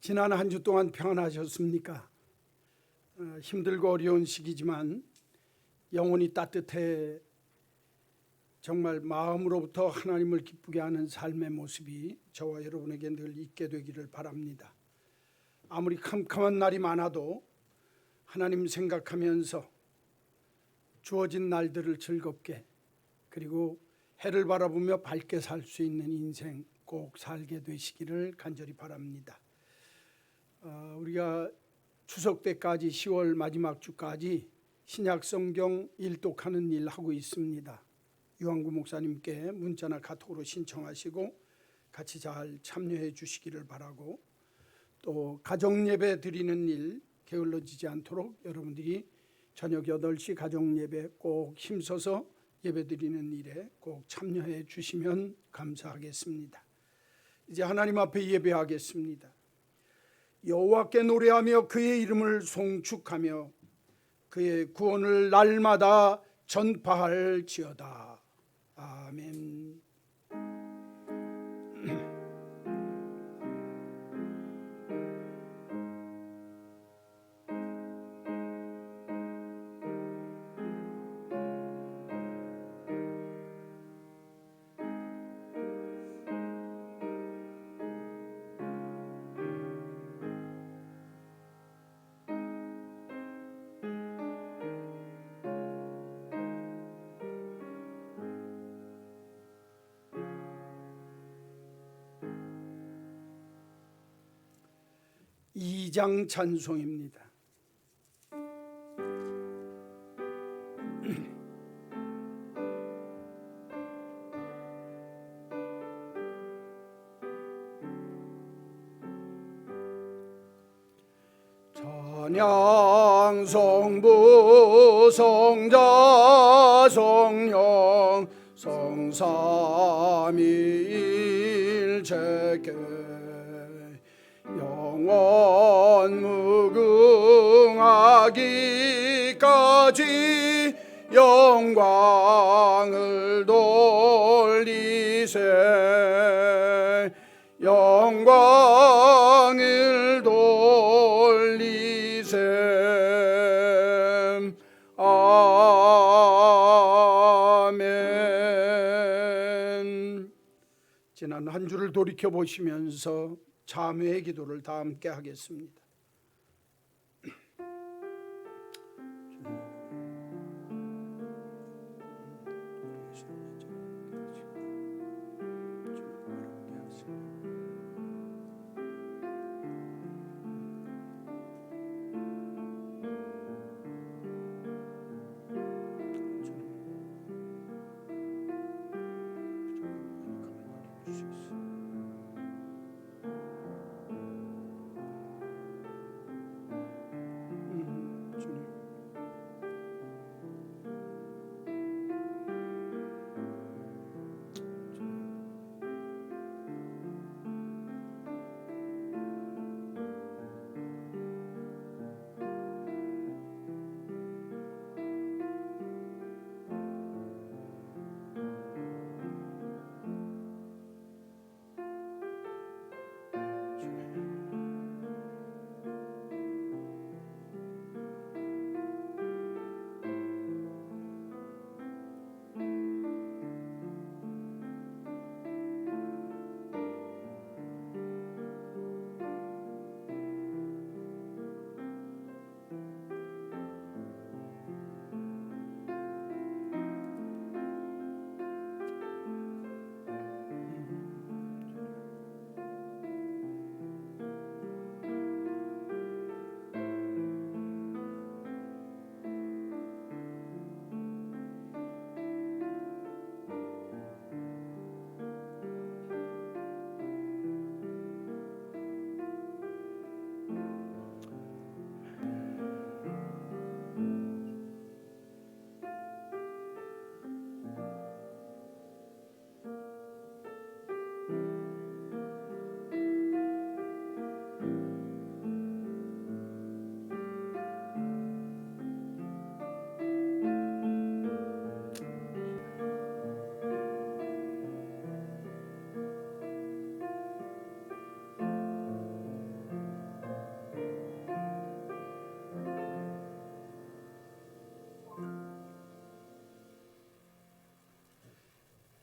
지난 한 주 동안 평안하셨습니까? 힘들고 어려운 시기지만 영혼이 따뜻해 정말 마음으로부터 하나님을 기쁘게 하는 삶의 모습이 저와 여러분에게 늘 있게 되기를 바랍니다. 아무리 캄캄한 날이 많아도 하나님 생각하면서 주어진 날들을 즐겁게 그리고 해를 바라보며 밝게 살 수 있는 인생 꼭 살게 되시기를 간절히 바랍니다. 우리가 추석 때까지 10월 마지막 주까지 신약 성경 일독하는 일 하고 있습니다. 유한구 목사님께 문자나 카톡으로 신청하시고 같이 잘 참여해 주시기를 바라고, 또 가정 예배 드리는 일 게을러지지 않도록 여러분들이 저녁 8시 가정 예배 꼭 힘써서 예배 드리는 일에 꼭 참여해 주시면 감사하겠습니다. 이제 하나님 앞에 예배하겠습니다. 여호와께 노래하며 그의 이름을 송축하며 그의 구원을 날마다 전파할지어다. 아멘. 이장 찬송입니다. 찬양 성부 성자 성령 성삼위일체께 영원 무궁하기까지 영광을 돌리세. 영광을 돌리세. 아멘. 지난 한 주를 돌이켜 보시면서 참회의 기도를 다 함께 하겠습니다.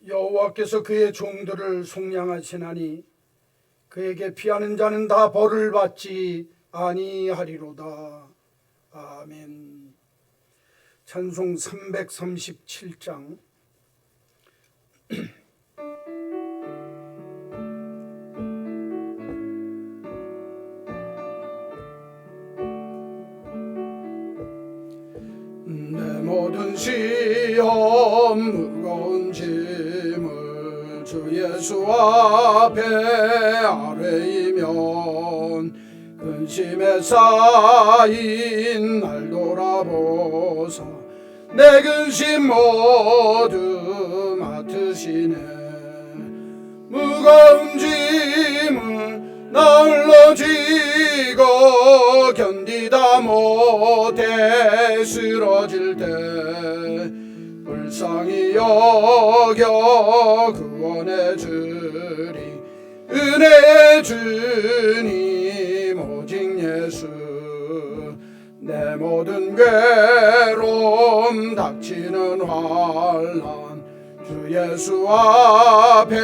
여호와께서 그의 종들을 속량하시나니 그에게 피하는 자는 다 벌을 받지 아니하리로다. 아멘. 찬송 337장. 내 모든 시험 무거운 짐을 주 예수 앞에 아뢰이면 근심에 쌓인 날 돌아보사 내 근심 모두 맡으시네. 무거운 짐을 나 홀로 지고 견디다 못해 쓰러질 때 불쌍히 여겨 구원해 주리 은혜의 주님 오직 예수. 내 모든 괴로움 닥치는 환난 주 예수 앞에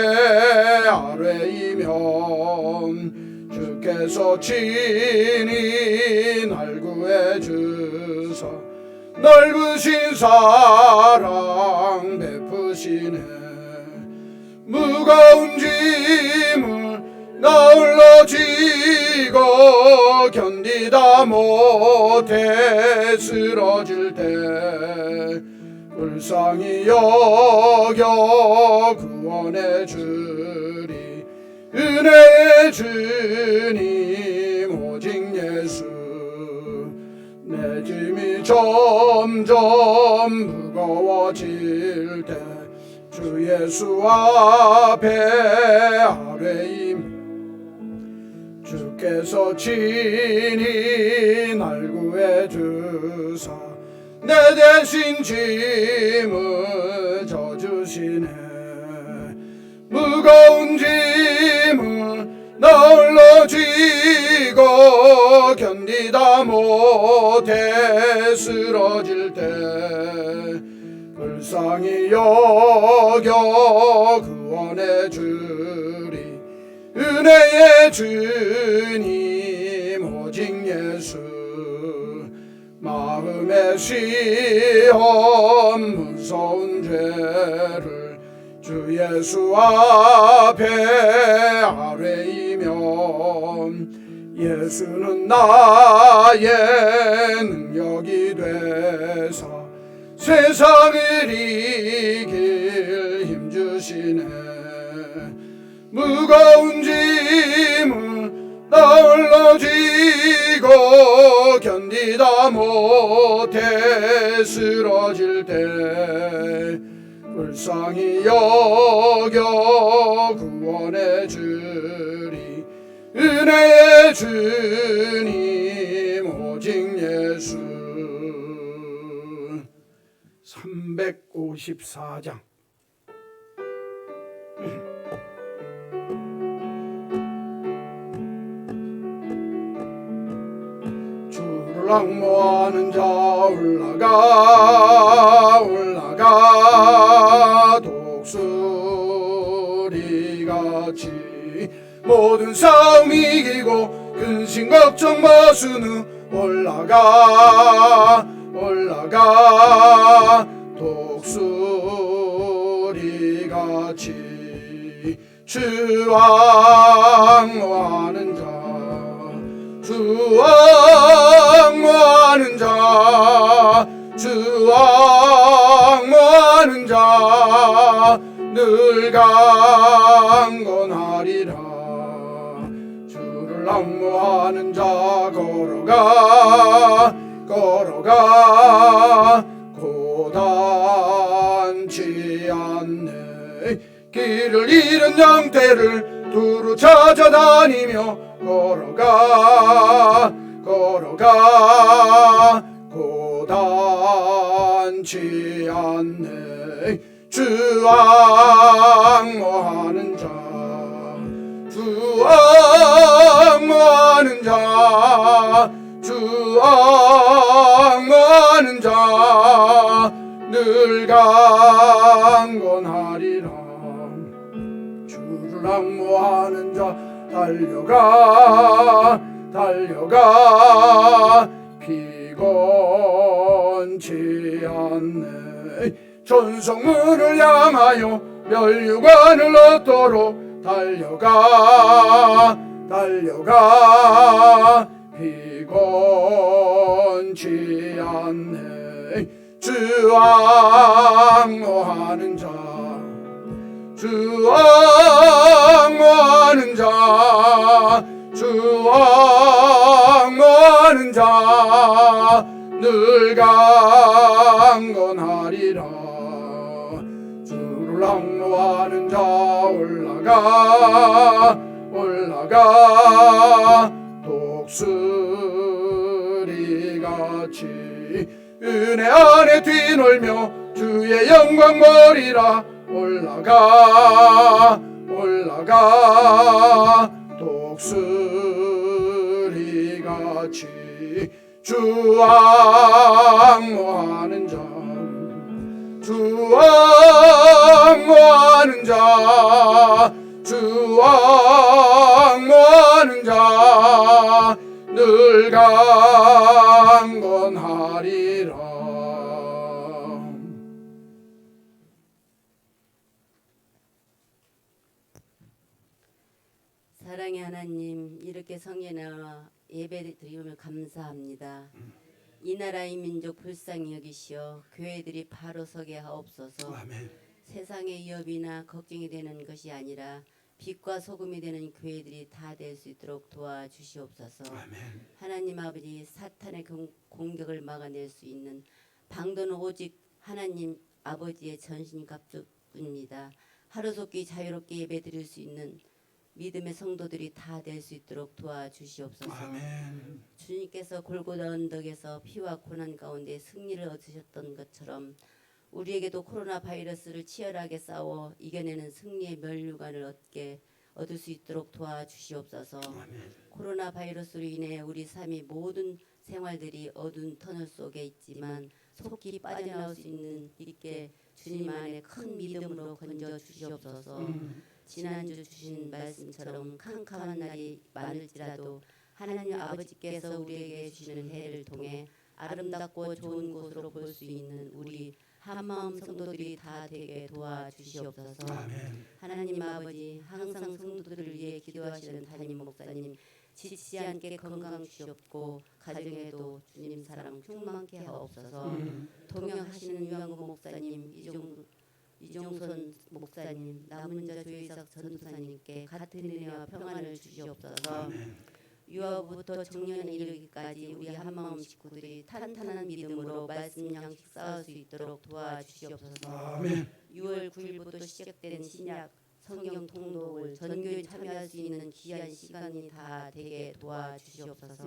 아뢰이면 주께서 친히 날 구해 주사 넓으신 사랑 베푸시네. 무거운 짐을 나 홀로 지고 견디다 못해 쓰러질 때 불쌍히 여겨 구원해 주리 은혜의 주님 오직 예수. 내 짐이 점점 무거워질 때 주 예수 앞에 아뢰임 주께서 친히 날 구해 주사 내 대신 짐을 져주시네. 무거운 짐을 나 홀로 지고 견디다 못해 쓰러질 때 불쌍히 여겨 구원해 주리 은혜의 주님 오직 예수. 마음의 시험 무서운 죄를 주 예수 앞에 아뢰이면 예수는 나의 능력이 되사 세상을 이길 힘주시네. 무거운 짐을 나 홀로 지고 견디다 못해 쓰러질 때 불쌍히 여겨 구원해 주리 은혜의 주님 오직 예수. 354장. 주를 앙모하는 자 올라가 올라가 독수리같이 모든 싸움 이기고 근심 걱정 마수는 올라가 올라가 독수리같이 주 앙모하는 자 주 앙모하는 자 주 앙모하는 자 늘 강건하리라. 주를 앙모하는 자 걸어가 걸어가 고단치 않네. 길을 잃은 양떼를 두루 찾아다니며 걸어가 걸어가 고단치 않네. 주 앙모하는 자 주 앙모하는 자 주 앙모하는 자 늘 강건하리 주를 앙모하는 자 달려가 달려가 피곤치 않네. 전성문을 향하여 멸류관을 얻도록 달려가 달려가 피곤치 않네. 주 앙모하는 자 주 앙모하는 자 주 앙모하는 자 늘 강건하리라. 주를 앙모하는 자 올라가 올라가 독수리같이 은혜 안에 뒤놀며 주의 영광 보리라. 올라가 올라가 독수리같이 주 앙모하는 자 주 앙모하는 자 주 앙모하는 자 늘 강건하리라. 사랑의 하나님, 이렇게 성에 나와 예배 드리며 감사합니다. 이 나라의 민족 불쌍히 여기시어 교회들이 바로 서게 하옵소서. 아멘. 세상의 위협이나 걱정이 되는 것이 아니라 빛과 소금이 되는 교회들이 다 될 수 있도록 도와주시옵소서. 아멘. 하나님 아버지, 사탄의 공격을 막아낼 수 있는 방도는 오직 하나님 아버지의 전신갑주입니다. 하루속히 자유롭게 예배드릴 수 있는 믿음의 성도들이 다 될 수 있도록 도와주시옵소서. 아멘. 주님께서 골고다 언덕에서 피와 고난 가운데 승리를 얻으셨던 것처럼 우리에게도 코로나 바이러스를 치열하게 싸워 이겨내는 승리의 면류관을 얻을 수 있도록 도와주시옵소서. 아멘. 코로나 바이러스로 인해 우리 삶의 모든 생활들이 어두운 터널 속에 있지만 속히 빠져나올 수 있게 주님 안에 큰 믿음으로 건져 주시옵소서. 지난주 주신 말씀처럼 캄캄한 날이 많을지라도 하나님 아버지께서 우리에게 주시는 해를 통해 아름답고 좋은 곳으로 볼 수 있는 우리 한마음 성도들이 다 되게 도와주시옵소서. 아멘. 하나님 아버지, 항상 성도들을 위해 기도하시는 담임 목사님 지치지 않게 건강 주시옵고 가정에도 주님 사랑 충만케 하옵소서. 동역하시는 유한구 목사님, 이종선 목사님, 남은 자 조이삭 전도사님께 같은 은혜와 평안을 주시옵소서. 유아부터 청년에 이르기까지 우리 한마음 식구들이 탄탄한 믿음으로 말씀 양식 쌓을 수 있도록 도와주시옵소서. 아멘. 6월 9일부터 시작된 신약 성경 통독을 전교에 참여할 수 있는 귀한 시간이 다 되게 도와주시옵소서.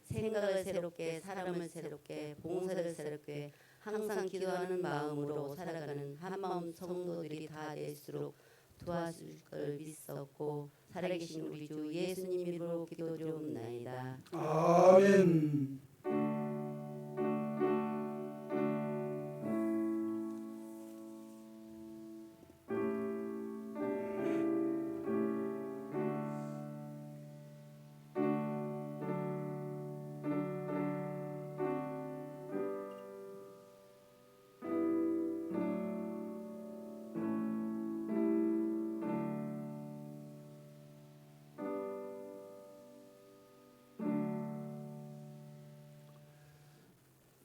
생각을 새롭게, 사람을 새롭게, 봉사를 새롭게 항상 기도하는 마음으로 살아가는 한마음 성도들이 다 될수록 도와줄 걸 믿었고 살아계신 우리 주 예수님 이름으로 기도드리옵나이다. 아멘.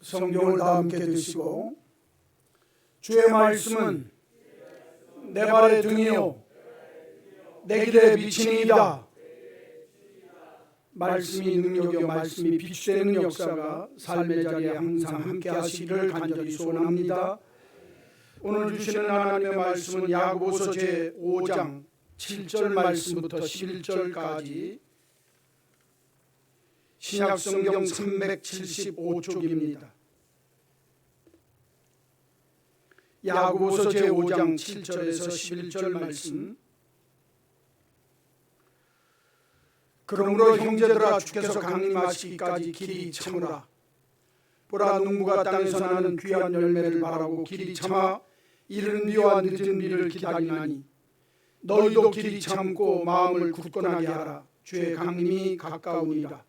성경을 다 함께 드시고 주의 말씀은 내 발의 등이요 내 길에 비치니이다. 말씀이 능력이요 말씀이 빛이 되는 역사가 삶의 자리에 항상 함께 하시기를 간절히 소원합니다. 오늘 주시는 하나님의 말씀은 야고보서 제5장 7절 말씀부터 11절까지 신약성경 375쪽입니다. 야고보서 제5장 7절에서 11절 말씀. 그러므로 형제들아 주께서 강림하시기까지 길이 참으라. 보라 농부가 땅에서 나는 귀한 열매를 바라고 길이 참아 이른 비와 늦은 비를 기다리나니 너희도 길이 참고 마음을 굳건하게 하라. 주의 강림이 가까우니라.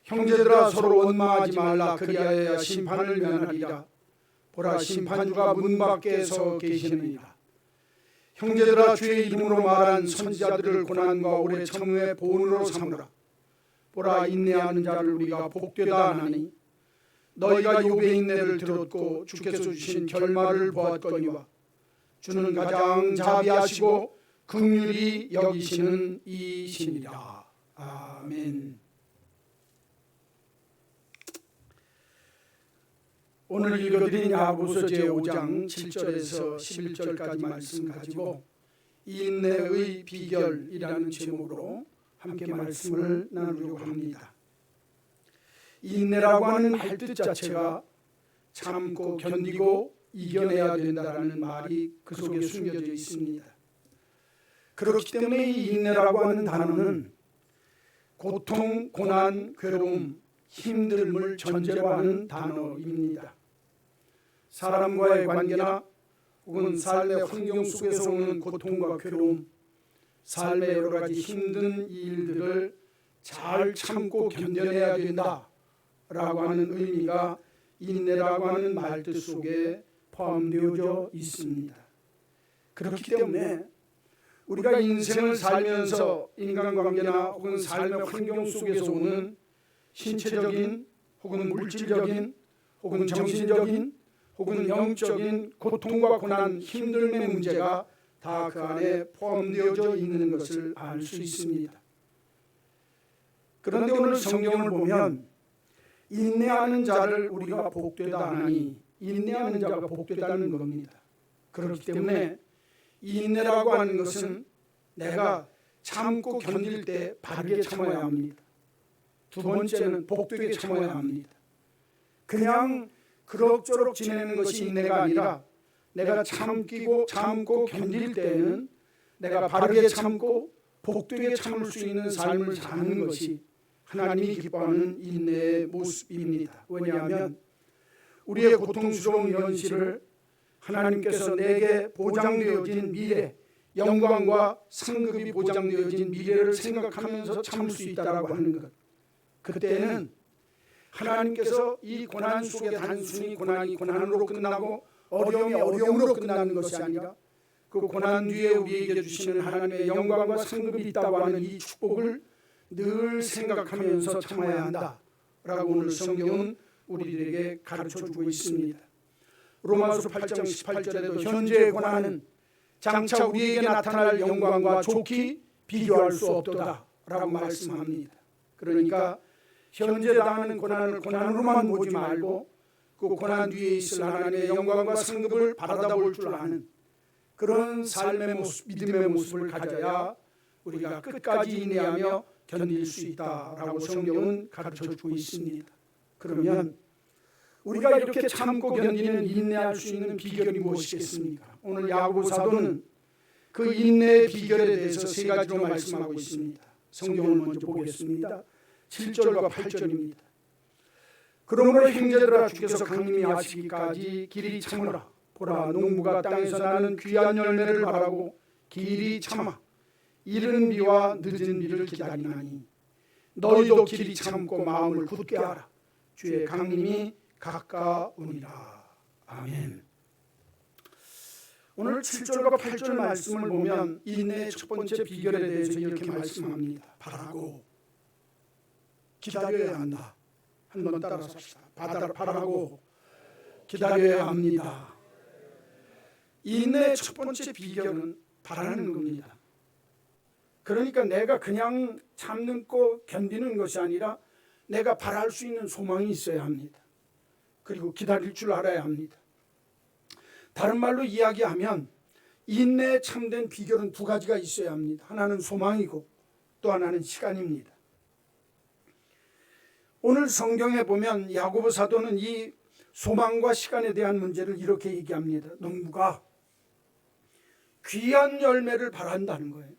형제들아 서로 원망하지 말라. 그리하여야 심판을 면하리라. 보라 심판주가 문 밖에 서 계시느니라. 형제들아 주의 이름으로 말한 선지자들을 고난과 오래 참음의 본으로 삼으라. 보라 인내하는 자를 우리가 복되다 하나니 너희가 욥의 인내를 들었고 주께서 주신 결말을 보았거니와 주는 가장 자비하시고 긍휼히 여기시는 이시니라. 아멘. 오늘 읽어드린 야고보서 제5장 7절에서 11절까지 말씀 가지고 인내의 비결이라는 제목으로 함께 말씀을 나누려고 합니다. 인내라고 하는 말뜻 자체가 참고 견디고 이겨내야 된다는 말이 그 속에 숨겨져 있습니다. 그렇기 때문에 이 인내라고 하는 단어는 고통, 고난, 괴로움, 힘듦을 전제로 하는 단어입니다. 사람과의 관계나 혹은 삶의 환경 속에서 오는 고통과 괴로움, 삶의 여러 가지 힘든 일들을 잘 참고 견뎌내야 된다라고 하는 의미가 인내라고 하는 말뜻 속에 포함되어져 있습니다. 그렇기 때문에 우리가 인생을 살면서 인간관계나 혹은 삶의 환경 속에서 오는 신체적인 혹은 물질적인 혹은 정신적인 혹은 영적인 고통과 고난, 힘듦의 문제가 다 그 안에 포함되어져 있는 것을 알 수 있습니다. 그런데 오늘 성경을 보면 인내하는 자를 우리가 복되다 하나니 인내하는 자가 복되다는 겁니다. 그렇기 때문에 인내라고 하는 것은 내가 참고 견딜 때 바르게 참아야 합니다. 두 번째는 복되게 참아야 합니다. 그냥 그럭저럭 지내는 것이 인내가 아니라 내가 참고 견딜 때에는 내가 바르게 참고 복되게 참을 수 있는 삶을 사는 것이 하나님이 기뻐하는 인내의 모습입니다. 왜냐하면 우리의 고통스러운 현실을 하나님께서 내게 보장되어진 미래, 영광과 상급이 보장되어진 미래를 생각하면서 참을 수 있다라고 하는 것, 그때는 하나님께서 이 고난 속에 단순히 고난이 고난으로 끝나고 어려움이 어려움으로 끝나는 것이 아니라 그 고난 뒤에 우리에게 주시는 하나님의 영광과 상급이 있다고 하는 이 축복을 늘 생각하면서 참아야 한다라고 오늘 성경은 우리들에게 가르쳐주고 있습니다. 로마서 8장 18절에도 현재의 고난은 장차 우리에게 나타날 영광과 좋게 비교할 수 없도다라고 말씀합니다. 그러니까 현재 당하는 고난을 고난으로만 보지 말고 그 고난 뒤에 있을 하나님의 영광과 상급을 바라다 볼 줄 아는 그런 삶의 모습, 믿음의 모습을 가져야 우리가 끝까지 인내하며 견딜 수 있다라고 성경은 가르쳐주고 있습니다. 그러면 우리가 이렇게 참고 견디는 인내할 수 있는 비결이 무엇이겠습니까? 오늘 야고보 사도는 그 인내의 비결에 대해서 세 가지로 말씀하고 있습니다. 성경을 먼저 보겠습니다. 7절과 8절입니다. 그러므로 형제들아 주께서 강림이 하시기까지 길이 참으라. 보라 농부가 땅에서 나는 귀한 열매를 바라고 길이 참아 이른 비와 늦은 비를 기다리나니 너희도 길이 참고 마음을 굳게 하라. 주의 강림이 가까우니라. 아멘. 오늘 7절과 8절 말씀을 보면 인내의 첫 번째 비결에 대해서 이렇게 말씀합니다. 바라고 기다려야 한다. 한번 따라서 합시다. 바라고 기다려야 합니다. 인내의 첫 번째 비결은 바라는 겁니다. 그러니까 내가 그냥 참고 견디는 것이 아니라 내가 바랄 수 있는 소망이 있어야 합니다. 그리고 기다릴 줄 알아야 합니다. 다른 말로 이야기하면 인내에 참된 비결은 두 가지가 있어야 합니다. 하나는 소망이고 또 하나는 시간입니다. 오늘 성경에 보면 야고보 사도는 이 소망과 시간에 대한 문제를 이렇게 얘기합니다. 농부가 귀한 열매를 바란다는 거예요.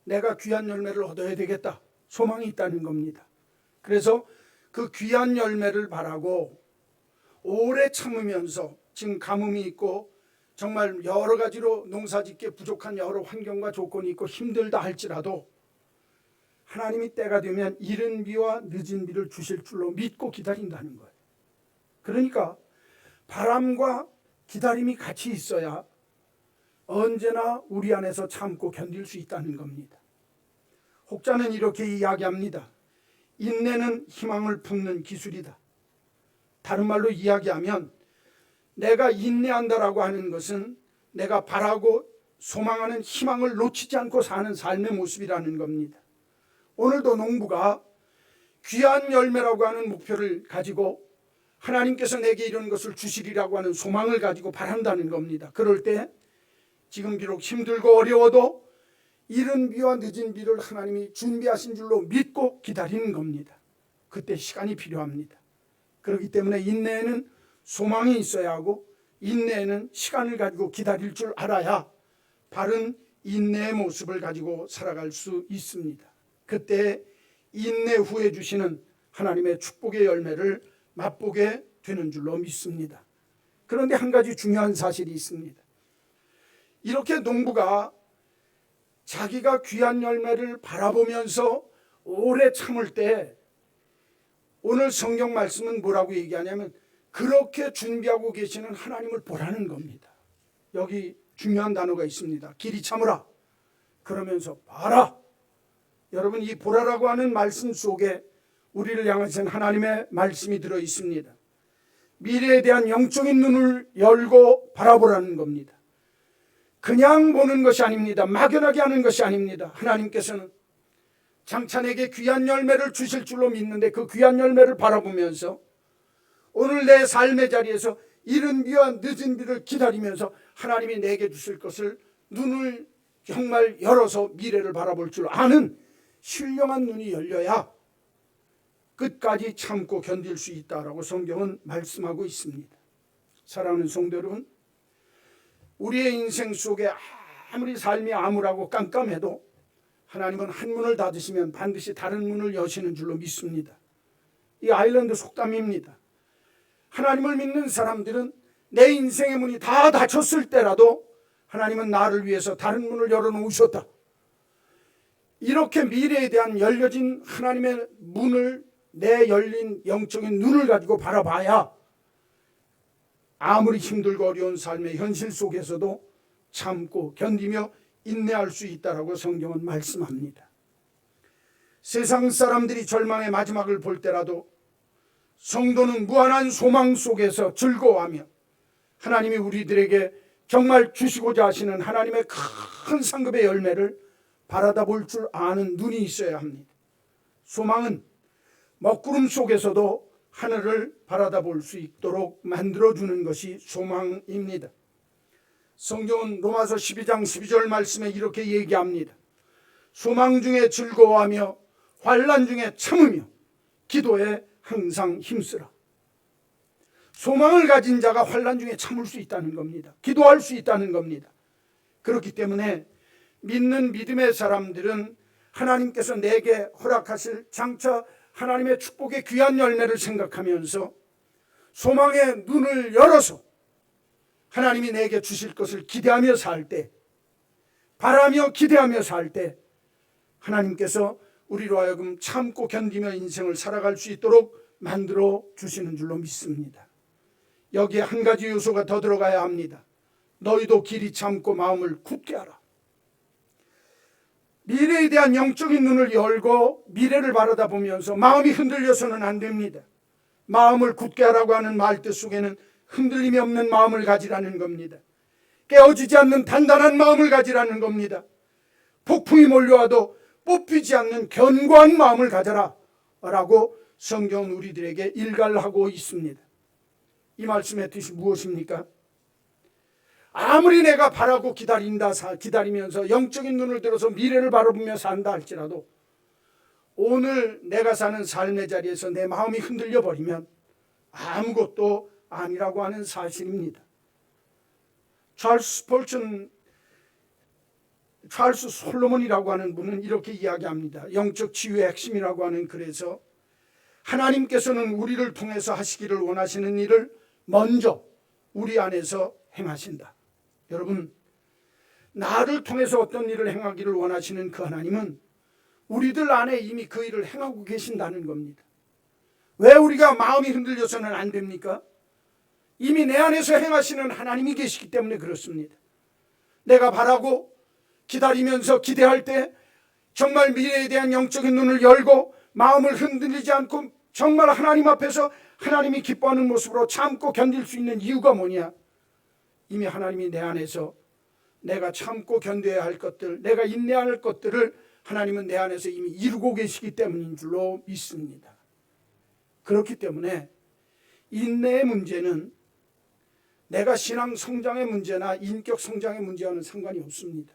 내가 귀한 열매를 얻어야 되겠다. 소망이 있다는 겁니다. 그래서 그 귀한 열매를 바라고 오래 참으면서 지금 가뭄이 있고 정말 여러 가지로 농사짓기에 부족한 여러 환경과 조건이 있고 힘들다 할지라도 하나님이 때가 되면 이른 비와 늦은 비를 주실 줄로 믿고 기다린다는 거예요. 그러니까 바람과 기다림이 같이 있어야 언제나 우리 안에서 참고 견딜 수 있다는 겁니다. 혹자는 이렇게 이야기합니다. 인내는 희망을 품는 기술이다. 다른 말로 이야기하면 내가 인내한다라고 하는 것은 내가 바라고 소망하는 희망을 놓치지 않고 사는 삶의 모습이라는 겁니다. 오늘도 농부가 귀한 열매라고 하는 목표를 가지고 하나님께서 내게 이런 것을 주시리라고 하는 소망을 가지고 바란다는 겁니다. 그럴 때 지금 비록 힘들고 어려워도 이른 비와 늦은 비를 하나님이 준비하신 줄로 믿고 기다리는 겁니다. 그때 시간이 필요합니다. 그렇기 때문에 인내에는 소망이 있어야 하고 인내에는 시간을 가지고 기다릴 줄 알아야 바른 인내의 모습을 가지고 살아갈 수 있습니다. 그때 인내 후에 주시는 하나님의 축복의 열매를 맛보게 되는 줄로 믿습니다. 그런데 한 가지 중요한 사실이 있습니다. 이렇게 농부가 자기가 귀한 열매를 바라보면서 오래 참을 때 오늘 성경 말씀은 뭐라고 얘기하냐면 그렇게 준비하고 계시는 하나님을 보라는 겁니다. 여기 중요한 단어가 있습니다. 길이 참으라. 그러면서 봐라. 여러분, 이 보라라고 하는 말씀 속에 우리를 향하신 하나님의 말씀이 들어 있습니다. 미래에 대한 영적인 눈을 열고 바라보라는 겁니다. 그냥 보는 것이 아닙니다. 막연하게 하는 것이 아닙니다. 하나님께서는 장차 내게 귀한 열매를 주실 줄로 믿는데 그 귀한 열매를 바라보면서 오늘 내 삶의 자리에서 이른 비와 늦은 비를 기다리면서 하나님이 내게 주실 것을 눈을 정말 열어서 미래를 바라볼 줄 아는 신령한 눈이 열려야 끝까지 참고 견딜 수 있다라고 성경은 말씀하고 있습니다. 사랑하는 성도 여러분, 우리의 인생 속에 아무리 삶이 암울하고 깜깜해도 하나님은 한 문을 닫으시면 반드시 다른 문을 여시는 줄로 믿습니다. 이 아일랜드 속담입니다. 하나님을 믿는 사람들은 내 인생의 문이 다 닫혔을 때라도 하나님은 나를 위해서 다른 문을 열어놓으셨다. 이렇게 미래에 대한 열려진 하나님의 문을 내 열린 영적인 눈을 가지고 바라봐야 아무리 힘들고 어려운 삶의 현실 속에서도 참고 견디며 인내할 수 있다라고 성경은 말씀합니다. 세상 사람들이 절망의 마지막을 볼 때라도 성도는 무한한 소망 속에서 즐거워하며 하나님이 우리들에게 정말 주시고자 하시는 하나님의 큰 상급의 열매를 바라다 볼 줄 아는 눈이 있어야 합니다. 소망은 먹구름 속에서도 하늘을 바라다 볼 수 있도록 만들어주는 것이 소망입니다. 성경은 로마서 12장 12절 말씀에 이렇게 얘기합니다. 소망 중에 즐거워하며 환난 중에 참으며 기도에 항상 힘쓰라. 소망을 가진 자가 환난 중에 참을 수 있다는 겁니다. 기도할 수 있다는 겁니다. 그렇기 때문에 믿는 믿음의 사람들은 하나님께서 내게 허락하실 장차 하나님의 축복의 귀한 열매를 생각하면서 소망의 눈을 열어서 하나님이 내게 주실 것을 기대하며 살 때, 바라며 기대하며 살 때 하나님께서 우리로 하여금 참고 견디며 인생을 살아갈 수 있도록 만들어 주시는 줄로 믿습니다. 여기에 한 가지 요소가 더 들어가야 합니다. 너희도 길이 참고 마음을 굳게 하라. 미래에 대한 영적인 눈을 열고 미래를 바라다 보면서 마음이 흔들려서는 안 됩니다. 마음을 굳게 하라고 하는 말뜻 속에는 흔들림이 없는 마음을 가지라는 겁니다. 깨어지지 않는 단단한 마음을 가지라는 겁니다. 폭풍이 몰려와도 뽑히지 않는 견고한 마음을 가져라 라고 성경은 우리들에게 일갈하고 있습니다. 이 말씀의 뜻이 무엇입니까? 아무리 내가 바라고 기다리면서 영적인 눈을 들어서 미래를 바라보며 산다 할지라도 오늘 내가 사는 삶의 자리에서 내 마음이 흔들려 버리면 아무것도 아니라고 하는 사실입니다. 찰스 솔로몬이라고 하는 분은 이렇게 이야기합니다. 영적 치유의 핵심이라고 하는 글에서 하나님께서는 우리를 통해서 하시기를 원하시는 일을 먼저 우리 안에서 행하신다. 여러분, 나를 통해서 어떤 일을 행하기를 원하시는 그 하나님은 우리들 안에 이미 그 일을 행하고 계신다는 겁니다. 왜 우리가 마음이 흔들려서는 안 됩니까? 이미 내 안에서 행하시는 하나님이 계시기 때문에 그렇습니다. 내가 바라고 기다리면서 기대할 때 정말 미래에 대한 영적인 눈을 열고 마음을 흔들리지 않고 정말 하나님 앞에서 하나님이 기뻐하는 모습으로 참고 견딜 수 있는 이유가 뭐냐? 이미 하나님이 내 안에서 내가 참고 견뎌야 할 것들, 내가 인내해야 할 것들을 하나님은 내 안에서 이미 이루고 계시기 때문인 줄로 믿습니다. 그렇기 때문에 인내의 문제는 내가 신앙 성장의 문제나 인격 성장의 문제와는 상관이 없습니다.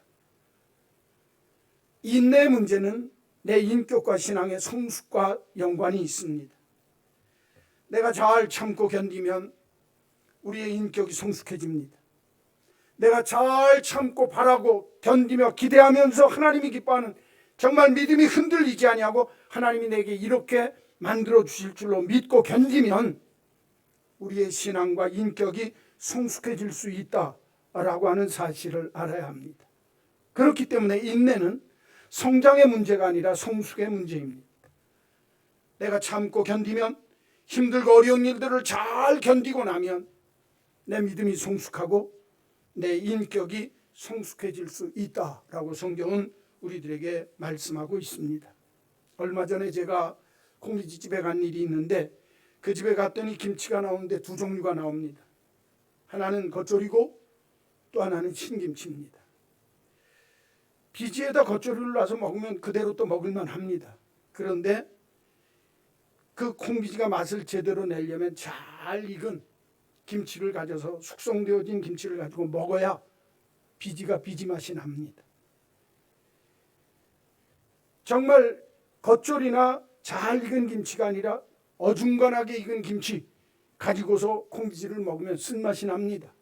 인내의 문제는 내 인격과 신앙의 성숙과 연관이 있습니다. 내가 잘 참고 견디면 우리의 인격이 성숙해집니다. 내가 잘 참고 바라고 견디며 기대하면서 하나님이 기뻐하는 정말 믿음이 흔들리지 아니하고 하나님이 내게 이렇게 만들어 주실 줄로 믿고 견디면 우리의 신앙과 인격이 성숙해질 수 있다라고 하는 사실을 알아야 합니다. 그렇기 때문에 인내는 성장의 문제가 아니라 성숙의 문제입니다. 내가 참고 견디면 힘들고 어려운 일들을 잘 견디고 나면 내 믿음이 성숙하고 내 인격이 성숙해질 수 있다라고 성경은 우리들에게 말씀하고 있습니다. 얼마 전에 제가 콩비지집에 간 일이 있는데 그 집에 갔더니 김치가 나오는데 두 종류가 나옵니다. 하나는 겉절이고 또 하나는 신김치입니다. 비지에다 겉절이를 놔서 먹으면 그대로 또 먹을만 합니다. 그런데 그 콩비지가 맛을 제대로 내려면 잘 익은 김치를 가져서 숙성되어진 김치를 가지고 먹어야 비지가 비지 맛이 납니다. 정말 겉절이나 잘 익은 김치가 아니라 어중간하게 익은 김치 가지고서 콩비지를 먹으면 쓴맛이 납니다.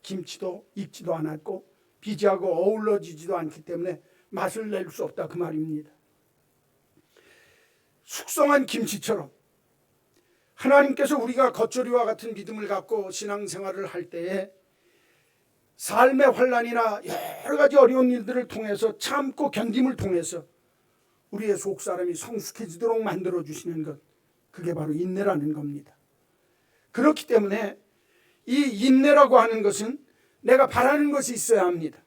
김치도 익지도 않았고 비지하고 어우러지지도 않기 때문에 맛을 낼 수 없다 그 말입니다. 숙성한 김치처럼 하나님께서 우리가 겉절이와 같은 믿음을 갖고 신앙생활을 할 때에 삶의 환난이나 여러 가지 어려운 일들을 통해서 참고 견딤을 통해서 우리의 속사람이 성숙해지도록 만들어주시는 것, 그게 바로 인내라는 겁니다. 그렇기 때문에 이 인내라고 하는 것은 내가 바라는 것이 있어야 합니다.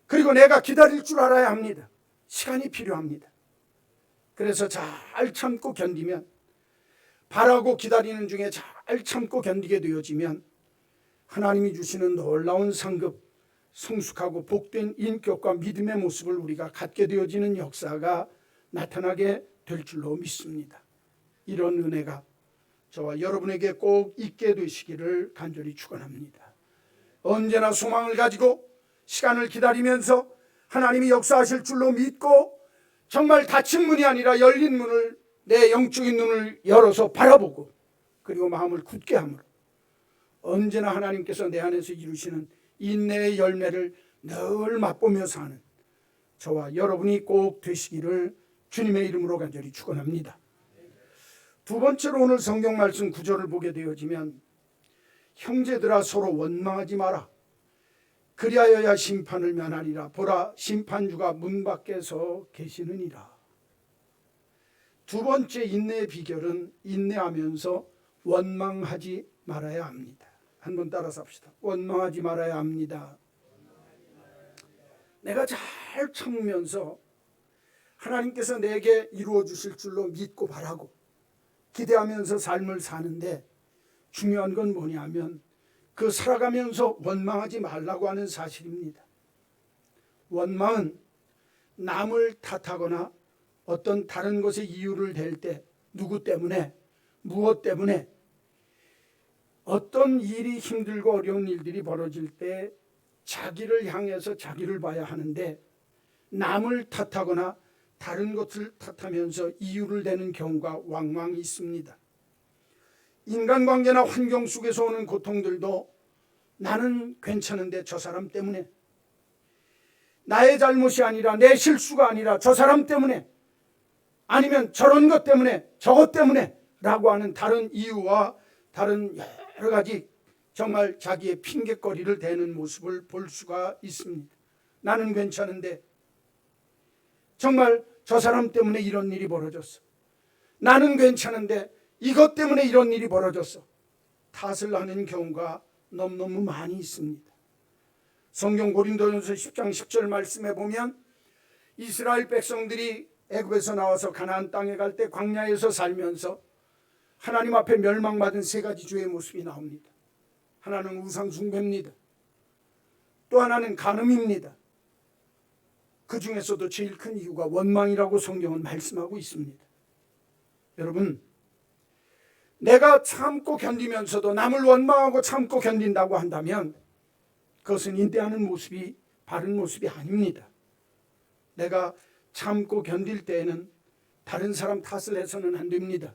그리고 내가 기다릴 줄 알아야 합니다. 시간이 필요합니다. 그래서 잘 참고 견디면, 바라고 기다리는 중에 잘 참고 견디게 되어지면 하나님이 주시는 놀라운 상급, 성숙하고 복된 인격과 믿음의 모습을 우리가 갖게 되어지는 역사가 나타나게 될 줄로 믿습니다. 이런 은혜가 저와 여러분에게 꼭 있게 되시기를 간절히 축원합니다. 언제나 소망을 가지고 시간을 기다리면서 하나님이 역사하실 줄로 믿고 정말 닫힌 문이 아니라 열린 문을, 내 영적인 눈을 열어서 바라보고 그리고 마음을 굳게 함으로 언제나 하나님께서 내 안에서 이루시는 인내의 열매를 늘 맛보며 사는 저와 여러분이 꼭 되시기를 주님의 이름으로 간절히 축원합니다. 두 번째로 오늘 성경 말씀 구절을 보게 되어지면 형제들아 서로 원망하지 마라. 그리하여야 심판을 면하리라. 보라 심판주가 문 밖에서 계시느니라. 두 번째 인내의 비결은 인내하면서 원망하지 말아야 합니다. 한번 따라서 합시다. 원망하지 말아야 합니다. 내가 잘 참으면서 하나님께서 내게 이루어 주실 줄로 믿고 바라고 기대하면서 삶을 사는데 중요한 건 뭐냐면 그 살아가면서 원망하지 말라고 하는 사실입니다. 원망은 남을 탓하거나 어떤 다른 것에 이유를 댈 때 누구 때문에 무엇 때문에 어떤 일이 힘들고 어려운 일들이 벌어질 때 자기를 향해서 자기를 봐야 하는데 남을 탓하거나 다른 것을 탓하면서 이유를 대는 경우가 왕왕 있습니다. 인간관계나 환경 속에서 오는 고통들도 나는 괜찮은데 저 사람 때문에, 나의 잘못이 아니라 내 실수가 아니라 저 사람 때문에, 아니면 저런 것 때문에 저것 때문에 라고 하는 다른 이유와 다른 여러 가지 정말 자기의 핑계거리를 대는 모습을 볼 수가 있습니다. 나는 괜찮은데, 정말 저 사람 때문에 이런 일이 벌어졌어. 나는 괜찮은데 이것 때문에 이런 일이 벌어졌어. 탓을 하는 경우가 너무너무 많이 있습니다. 성경 고린도전서 10장 10절 말씀에 보면 이스라엘 백성들이 애굽에서 나와서 가나안 땅에 갈 때 광야에서 살면서 하나님 앞에 멸망받은 세 가지 죄의 모습이 나옵니다. 하나는 우상 숭배입니다. 또 하나는 간음입니다. 그 중에서도 제일 큰 이유가 원망이라고 성경은 말씀하고 있습니다. 여러분, 내가 참고 견디면서도 남을 원망하고 참고 견딘다고 한다면 그것은 인내하는 모습이 바른 모습이 아닙니다. 내가 참고 견딜 때에는 다른 사람 탓을 해서는 안 됩니다.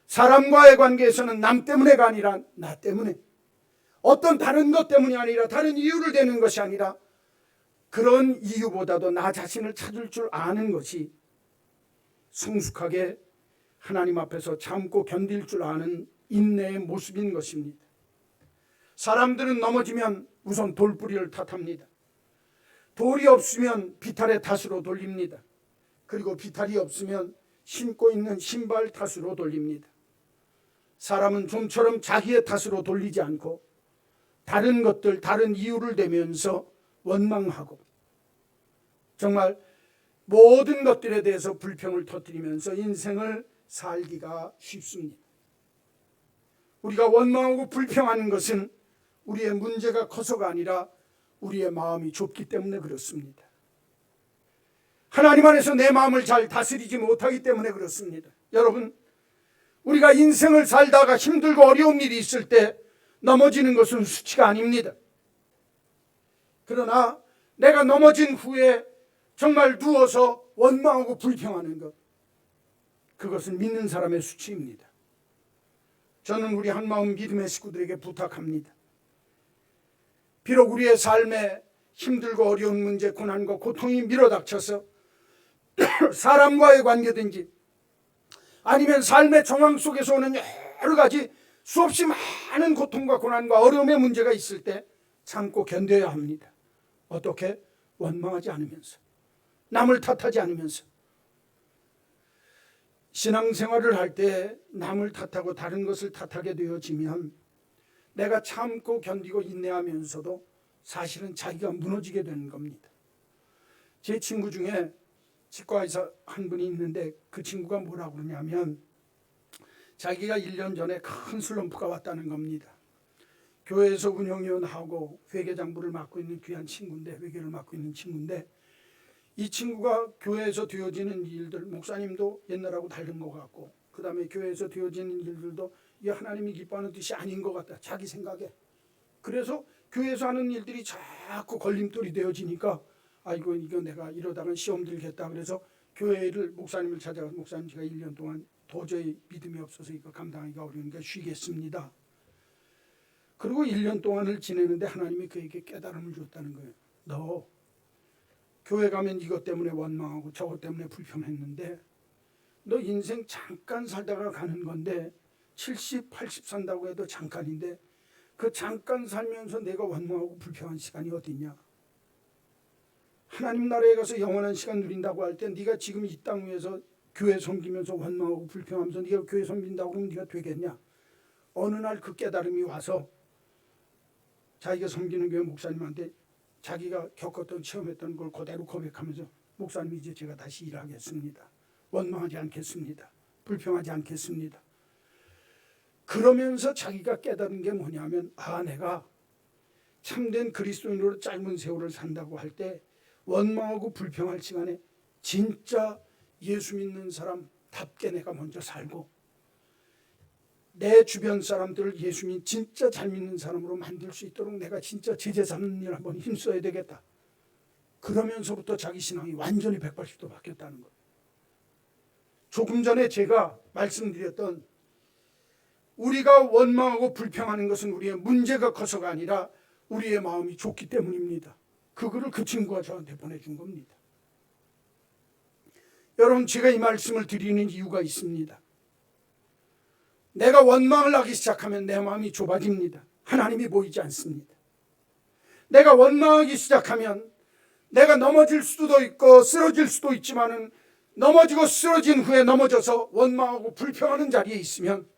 사람과의 관계에서는 남 때문에가 아니라 나 때문에, 어떤 다른 것 때문이 아니라 다른 이유를 대는 것이 아니라 그런 이유보다도 나 자신을 찾을 줄 아는 것이 성숙하게 하나님 앞에서 참고 견딜 줄 아는 인내의 모습인 것입니다. 사람들은 넘어지면 우선 돌뿌리를 탓합니다. 돌이 없으면 비탈의 탓으로 돌립니다. 그리고 비탈이 없으면 신고 있는 신발 탓으로 돌립니다. 사람은 좀처럼 자기의 탓으로 돌리지 않고 다른 것들, 다른 이유를 대면서 원망하고 정말 모든 것들에 대해서 불평을 터뜨리면서 인생을 살기가 쉽습니다. 우리가 원망하고 불평하는 것은 우리의 문제가 커서가 아니라 우리의 마음이 좁기 때문에 그렇습니다. 하나님 안에서 내 마음을 잘 다스리지 못하기 때문에 그렇습니다. 여러분, 우리가 인생을 살다가 힘들고 어려운 일이 있을 때 넘어지는 것은 수치가 아닙니다. 그러나 내가 넘어진 후에 정말 누워서 원망하고 불평하는 것, 그것은 믿는 사람의 수치입니다. 저는 우리 한마음 믿음의 식구들에게 부탁합니다. 비록 우리의 삶에 힘들고 어려운 문제, 고난과 고통이 밀어닥쳐서 사람과의 관계든지 아니면 삶의 정황 속에서 오는 여러 가지 수없이 많은 고통과 고난과 어려움의 문제가 있을 때 참고 견뎌야 합니다. 어떻게? 원망하지 않으면서, 남을 탓하지 않으면서. 신앙생활을 할 때 남을 탓하고 다른 것을 탓하게 되어지면 내가 참고 견디고 인내하면서도 사실은 자기가 무너지게 되는 겁니다. 제 친구 중에 치과의사 한 분이 있는데 그 친구가 뭐라고 그러냐면 자기가 1년 전에 큰 슬럼프가 왔다는 겁니다. 교회에서 운영위원하고 회계장부를 맡고 있는 귀한 친구인데, 회계를 맡고 있는 친구인데, 이 친구가 교회에서 되어지는 일들, 목사님도 옛날하고 다른 것 같고, 그 다음에 교회에서 되어지는 일들도 이 하나님이 기뻐하는 뜻이 아닌 것 같다, 자기 생각에. 그래서 교회에서 하는 일들이 자꾸 걸림돌이 되어지니까 아이고 이거 내가 이러다가 시험 들겠다. 그래서 교회를 목사님을 찾아가서 목사님 제가 1년 동안 도저히 믿음이 없어서 이거 감당하기가 어려우니까 쉬겠습니다. 그리고 1년 동안을 지내는데 하나님이 그에게 깨달음을 줬다는 거예요. 너 교회 가면 이것 때문에 원망하고 저것 때문에 불평했는데 너 인생 잠깐 살다가 가는 건데 70, 80 산다고 해도 잠깐인데 그 잠깐 살면서 내가 원망하고 불평한 시간이 어디 있냐. 하나님 나라에 가서 영원한 시간 누린다고 할 때 네가 지금 이 땅 위에서 교회 섬기면서 원망하고 불평하면서 네가 교회 섬긴다고 그러면 네가 되겠냐. 어느 날 그 깨달음이 와서 자기가 섬기는 교회 목사님한테 자기가 겪었던 체험했던 걸 그대로 고백하면서 목사님 이제 제가 다시 일하겠습니다. 원망하지 않겠습니다. 불평하지 않겠습니다. 그러면서 자기가 깨달은 게 뭐냐면 내가 참된 그리스도인으로 짧은 세월을 산다고 할 때 원망하고 불평할 시간에 진짜 예수 믿는 사람답게 내가 먼저 살고 내 주변 사람들을 예수 믿는 진짜 잘 믿는 사람으로 만들 수 있도록 내가 진짜 제재 삼는 일 한번 힘써야 되겠다. 그러면서부터 자기 신앙이 완전히 180도 바뀌었다는 거예요. 조금 전에 제가 말씀드렸던 우리가 원망하고 불평하는 것은 우리의 문제가 커서가 아니라 우리의 마음이 좁기 때문입니다. 그거를 그 친구가 저한테 보내준 겁니다. 여러분, 제가 이 말씀을 드리는 이유가 있습니다. 내가 원망을 하기 시작하면 내 마음이 좁아집니다. 하나님이 보이지 않습니다. 내가 원망하기 시작하면 내가 넘어질 수도 있고 쓰러질 수도 있지만은 넘어지고 쓰러진 후에 넘어져서 원망하고 불평하는 자리에 있으면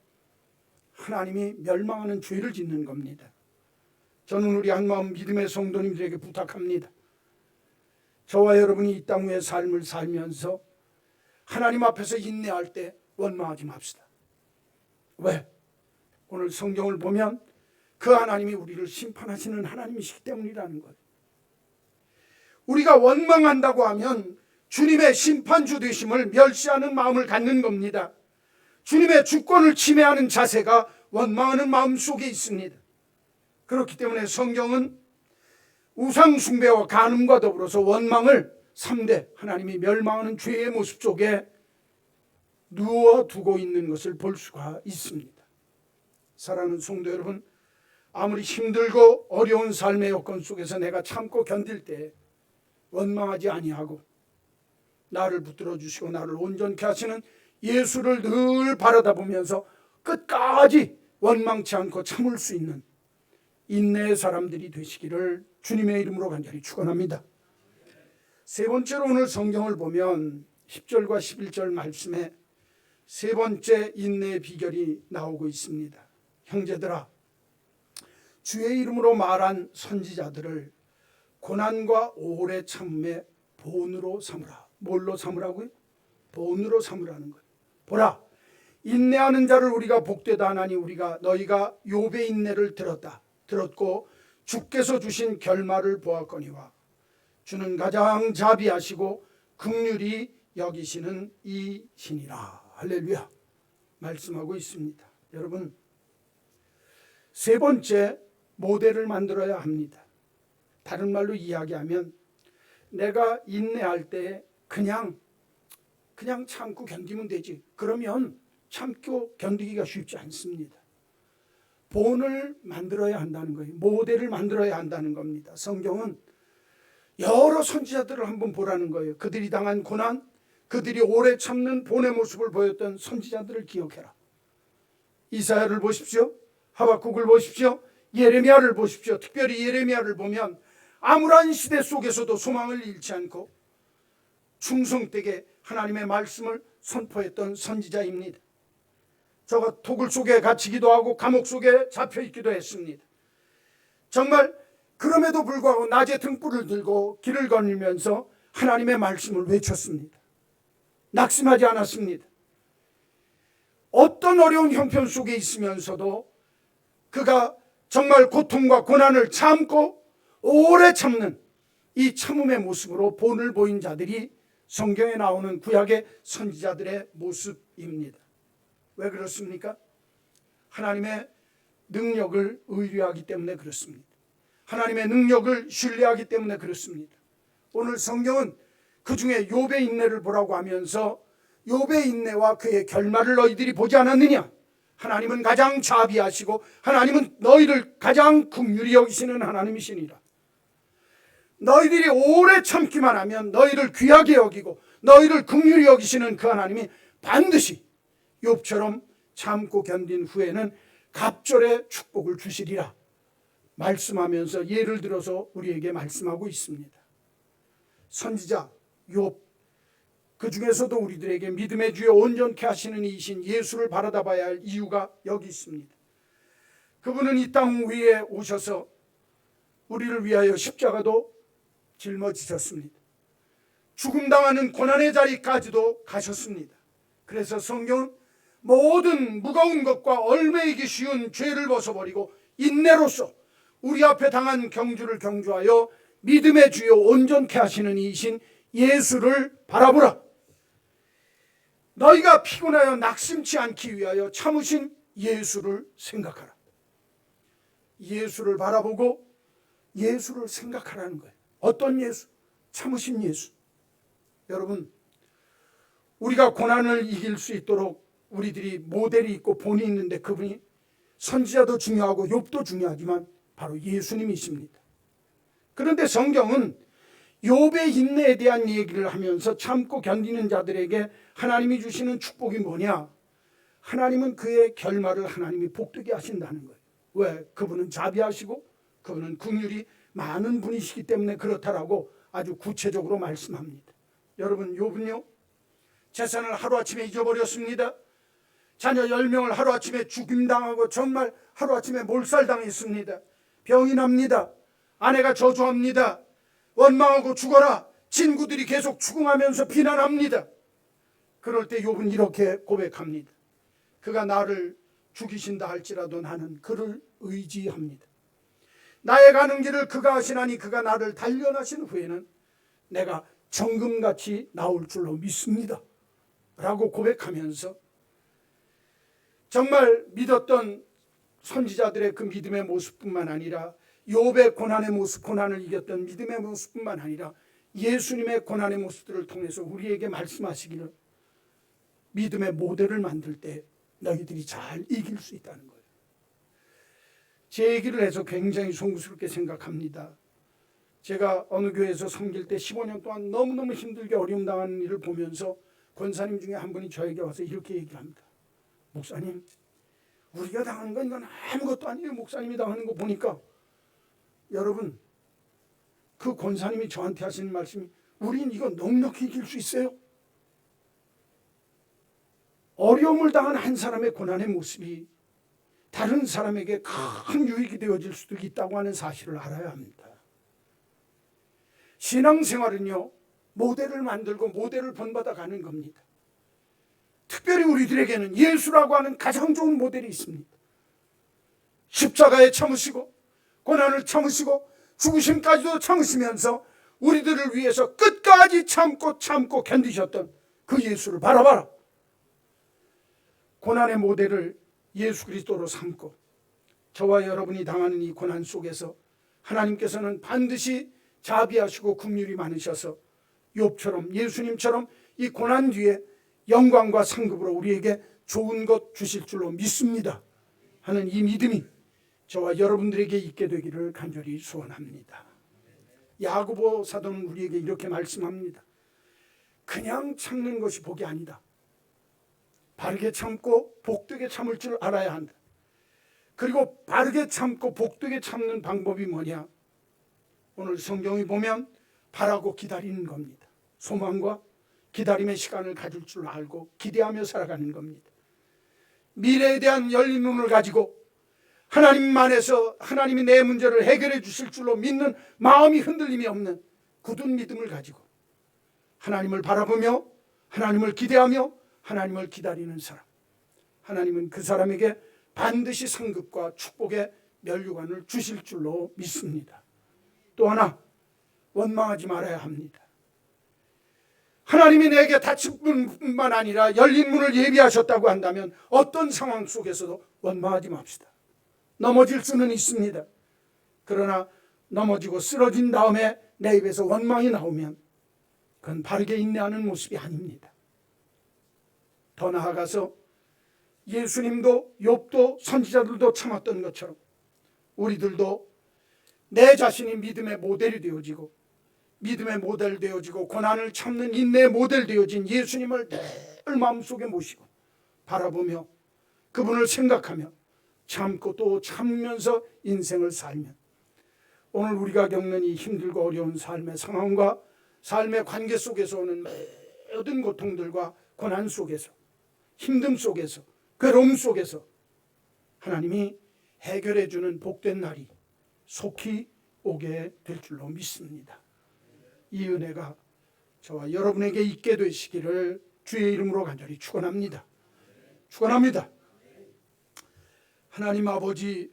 하나님이 멸망하는 죄를 짓는 겁니다. 저는 우리 한마음 믿음의 성도님들에게 부탁합니다. 저와 여러분이 이 땅 위의 삶을 살면서 하나님 앞에서 인내할 때 원망하지 맙시다. 왜? 오늘 성경을 보면 그 하나님이 우리를 심판하시는 하나님이시기 때문이라는 거예요. 우리가 원망한다고 하면 주님의 심판주 되심을 멸시하는 마음을 갖는 겁니다. 주님의 주권을 침해하는 자세가 원망하는 마음 속에 있습니다. 그렇기 때문에 성경은 우상 숭배와 간음과 더불어서 원망을 3대 하나님이 멸망하는 죄의 모습 속에 누워두고 있는 것을 볼 수가 있습니다. 사랑하는 성도 여러분, 아무리 힘들고 어려운 삶의 여건 속에서 내가 참고 견딜 때 원망하지 아니하고 나를 붙들어 주시고 나를 온전케 하시는 예수를 늘 바라다보면서 끝까지 원망치 않고 참을 수 있는 인내의 사람들이 되시기를 주님의 이름으로 간절히 축원합니다. 세 번째로 오늘 성경을 보면 10절과 11절 말씀에 세 번째 인내의 비결이 나오고 있습니다. 형제들아, 주의 이름으로 말한 선지자들을 고난과 오래 참음의 본으로 삼으라. 뭘로 삼으라고요? 본으로 삼으라는 거예요. 보라, 인내하는 자를 우리가 복되다 하나니 우리가 너희가 욥의 인내를 들었고 주께서 주신 결말을 보았거니와 주는 가장 자비하시고 긍휼히 여기시는 이신이라. 할렐루야. 말씀하고 있습니다. 여러분, 세 번째 모델을 만들어야 합니다. 다른 말로 이야기하면 내가 인내할 때 그냥 참고 견디면 되지. 그러면 참고 견디기가 쉽지 않습니다. 본을 만들어야 한다는 거예요. 모델을 만들어야 한다는 겁니다. 성경은 여러 선지자들을 한번 보라는 거예요. 그들이 당한 고난, 그들이 오래 참는 본의 모습을 보였던 선지자들을 기억해라. 이사야를 보십시오. 하박국을 보십시오. 예레미야를 보십시오. 특별히 예레미야를 보면 암울한 시대 속에서도 소망을 잃지 않고 충성되게 하나님의 말씀을 선포했던 선지자입니다. 저가 토굴 속에 갇히기도 하고 감옥 속에 잡혀 있기도 했습니다. 정말 그럼에도 불구하고 낮에 등불을 들고 길을 거닐면서 하나님의 말씀을 외쳤습니다. 낙심하지 않았습니다. 어떤 어려운 형편 속에 있으면서도 그가 정말 고통과 고난을 참고 오래 참는 이 참음의 모습으로 본을 보인 자들이 성경에 나오는 구약의 선지자들의 모습입니다. 왜 그렇습니까? 하나님의 능력을 의뢰하기 때문에 그렇습니다. 하나님의 능력을 신뢰하기 때문에 그렇습니다. 오늘 성경은 그중에 욥의 인내를 보라고 하면서 욥의 인내와 그의 결말을 너희들이 보지 않았느냐? 하나님은 가장 자비하시고 하나님은 너희를 가장 긍휼히 여기시는 하나님이시니라. 너희들이 오래 참기만 하면 너희를 귀하게 여기고 너희를 긍휼히 여기시는 그 하나님이 반드시 욥처럼 참고 견딘 후에는 갑절의 축복을 주시리라 말씀하면서 예를 들어서 우리에게 말씀하고 있습니다. 선지자 욥, 그 중에서도 우리들에게 믿음의 주여 온전케 하시는 이신 예수를 바라다 봐야 할 이유가 여기 있습니다. 그분은 이 땅 위에 오셔서 우리를 위하여 십자가도 짊어지셨습니다. 죽음당하는 고난의 자리까지도 가셨습니다. 그래서 성경은 모든 무거운 것과 얽매이기 쉬운 죄를 벗어버리고 인내로서 우리 앞에 당한 경주를 경주하여 믿음의 주여 온전케 하시는 이신 예수를 바라보라. 너희가 피곤하여 낙심치 않기 위하여 참으신 예수를 생각하라. 예수를 바라보고 예수를 생각하라는 거예요. 어떤 예수? 참으신 예수. 여러분, 우리가 고난을 이길 수 있도록 우리들이 모델이 있고 본이 있는데 그분이 선지자도 중요하고 욥도 중요하지만 바로 예수님이십니다. 그런데 성경은 욥의 인내에 대한 얘기를 하면서 참고 견디는 자들에게 하나님이 주시는 축복이 뭐냐? 하나님은 그의 결말을 하나님이 복되게 하신다는 거예요. 왜? 그분은 자비하시고 그분은 긍휼이 많은 분이시기 때문에 그렇다라고 아주 구체적으로 말씀합니다. 여러분, 욥은요 재산을 하루아침에 잊어버렸습니다. 자녀 10명을 하루아침에 죽임당하고 정말 하루아침에 몰살당했습니다. 병이 납니다. 아내가 저주합니다. 원망하고 죽어라. 친구들이 계속 추궁하면서 비난합니다. 그럴 때 욥은 이렇게 고백합니다. 그가 나를 죽이신다 할지라도 나는 그를 의지합니다. 나의 가는 길을 그가 하시나니 그가 나를 단련하신 후에는 내가 정금같이 나올 줄로 믿습니다 라고 고백하면서 정말 믿었던 선지자들의 그 믿음의 모습뿐만 아니라 욥의 고난의 모습, 고난을 이겼던 믿음의 모습뿐만 아니라 예수님의 고난의 모습들을 통해서 우리에게 말씀하시기를 믿음의 모델을 만들 때 너희들이 잘 이길 수 있다는 거예요. 제 얘기를 해서 굉장히 송구스럽게 생각합니다. 제가 어느 교회에서 섬길 때 15년 동안 너무너무 힘들게 어려움 당하는 일을 보면서 권사님 중에 한 분이 저에게 와서 이렇게 얘기를 합니다. 목사님, 우리가 당하는 건 이건 아무것도 아니에요. 목사님이 당하는 거 보니까. 여러분, 그 권사님이 저한테 하시는 말씀이 우린 이거 넉넉히 이길 수 있어요. 어려움을 당한 한 사람의 고난의 모습이 다른 사람에게 큰 유익이 되어질 수도 있다고 하는 사실을 알아야 합니다. 신앙생활은요, 모델을 만들고 모델을 본받아 가는 겁니다. 특별히 우리들에게는 예수라고 하는 가장 좋은 모델이 있습니다. 십자가에 참으시고 고난을 참으시고 죽으심까지도 참으시면서 우리들을 위해서 끝까지 참고 견디셨던 그 예수를 바라봐라. 고난의 모델을 예수 그리스도로 삼고 저와 여러분이 당하는 이 고난 속에서 하나님께서는 반드시 자비하시고 긍휼이 많으셔서 욥처럼 예수님처럼 이 고난 뒤에 영광과 상급으로 우리에게 좋은 것 주실 줄로 믿습니다 하는 이 믿음이 저와 여러분들에게 있게 되기를 간절히 소원합니다. 야고보 사도는 우리에게 이렇게 말씀합니다. 그냥 참는 것이 복이 아니다. 바르게 참고 복되게 참을 줄 알아야 한다. 그리고 바르게 참고 복되게 참는 방법이 뭐냐? 오늘 성경에 보면 바라고 기다리는 겁니다. 소망과 기다림의 시간을 가질 줄 알고 기대하며 살아가는 겁니다. 미래에 대한 열린 눈을 가지고 하나님 안에서 하나님이 내 문제를 해결해 주실 줄로 믿는 마음이 흔들림이 없는 굳은 믿음을 가지고 하나님을 바라보며 하나님을 기대하며 하나님을 기다리는 사람, 하나님은 그 사람에게 반드시 상급과 축복의 면류관을 주실 줄로 믿습니다. 또 하나 원망하지 말아야 합니다. 하나님이 내게 닫힌 뿐만 아니라 열린 문을 예비하셨다고 한다면 어떤 상황 속에서도 원망하지 맙시다. 넘어질 수는 있습니다. 그러나 넘어지고 쓰러진 다음에 내 입에서 원망이 나오면 그건 바르게 인내하는 모습이 아닙니다. 더 나아가서 예수님도 욥도 선지자들도 참았던 것처럼 우리들도 내 자신이 믿음의 모델이 되어지고 믿음의 모델 되어지고 고난을 참는 인내의 모델 되어진 예수님을 늘 마음속에 모시고 바라보며 그분을 생각하며 참고 또 참으면서 인생을 살면 오늘 우리가 겪는 이 힘들고 어려운 삶의 상황과 삶의 관계 속에서 오는 모든 고통들과 고난 속에서 힘듦 속에서 괴로움 속에서 하나님이 해결해 주는 복된 날이 속히 오게 될 줄로 믿습니다. 이 은혜가 저와 여러분에게 있게 되시기를 주의 이름으로 간절히 축원합니다. 축원합니다. 하나님 아버지,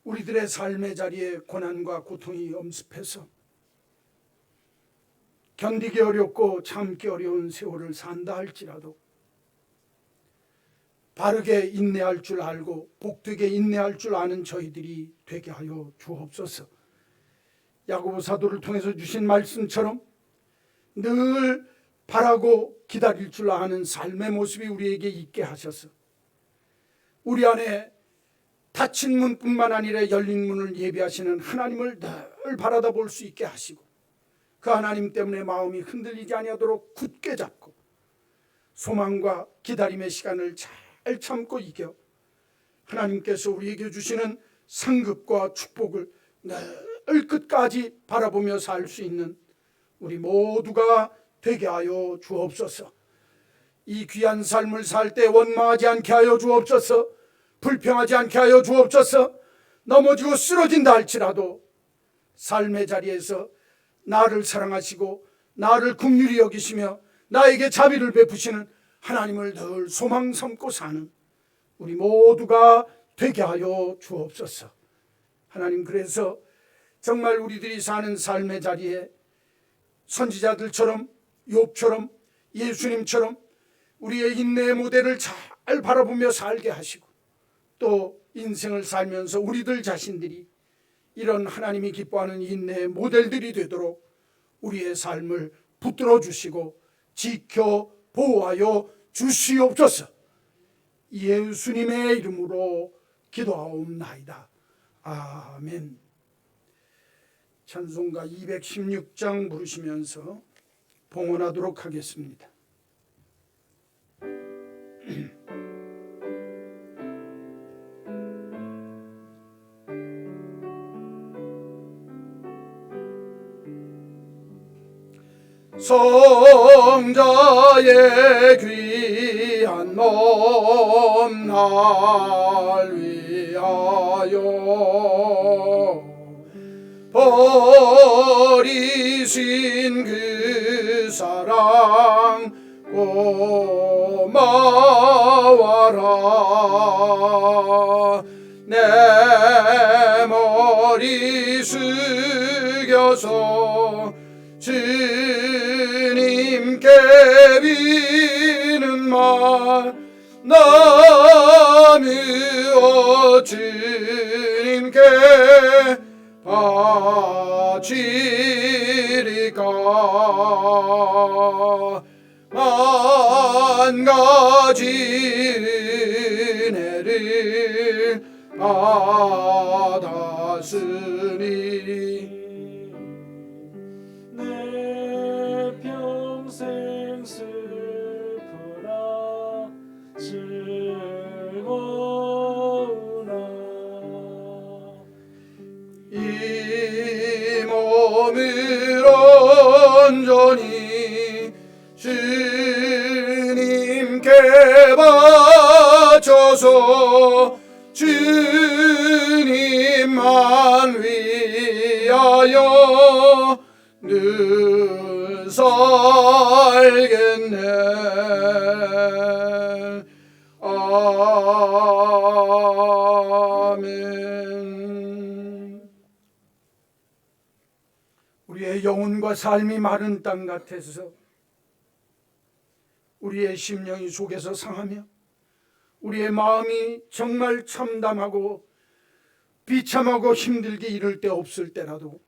우리들의 삶의 자리에 고난과 고통이 엄습해서 견디기 어렵고 참기 어려운 세월을 산다 할지라도 바르게 인내할 줄 알고 복되게 인내할 줄 아는 저희들이 되게 하여 주옵소서. 야고보 사도를 통해서 주신 말씀처럼 늘 바라고 기다릴 줄 아는 삶의 모습이 우리에게 있게 하셔서 우리 안에 닫힌 문뿐만 아니라 열린 문을 예비하시는 하나님을 늘 바라다 볼 수 있게 하시고 그 하나님 때문에 마음이 흔들리지 아니하도록 굳게 잡고 소망과 기다림의 시간을 잘 잘 참고 이겨 하나님께서 우리에게 주시는 상급과 축복을 늘 끝까지 바라보며 살 수 있는 우리 모두가 되게 하여 주옵소서. 이 귀한 삶을 살 때 원망하지 않게 하여 주옵소서. 불평하지 않게 하여 주옵소서. 넘어지고 쓰러진다 할지라도 삶의 자리에서 나를 사랑하시고 나를 긍휼히 여기시며 나에게 자비를 베푸시는 하나님을 늘 소망 삼고 사는 우리 모두가 되게 하여 주옵소서. 하나님, 그래서 정말 우리들이 사는 삶의 자리에 선지자들처럼 욥처럼 예수님처럼 우리의 인내의 모델을 잘 바라보며 살게 하시고 또 인생을 살면서 우리들 자신들이 이런 하나님이 기뻐하는 인내의 모델들이 되도록 우리의 삶을 붙들어 주시고 지켜 보호하여 주시옵소서. 예수님의 이름으로 기도하옵나이다. 아멘. 찬송가 216장 부르시면서 봉헌하도록 하겠습니다. 성자의 귀한 몸 날 위하여 버리신 그 사랑 고마워라. 내 머리 숙여서 주님께 비는 말 나누어 주님께 바치리까. 한 가지 은혜를 받았으니 내 평생 슬프나 즐거우나 이 몸을 온전히 주님께 바쳐서 주님만 위하여 늘 살겠네. 아멘. 우리의 영혼과 삶이 마른 땅 같아서 우리의 심령이 속에서 상하며 우리의 마음이 정말 참담하고 비참하고 힘들게 이를 데 없을 때라도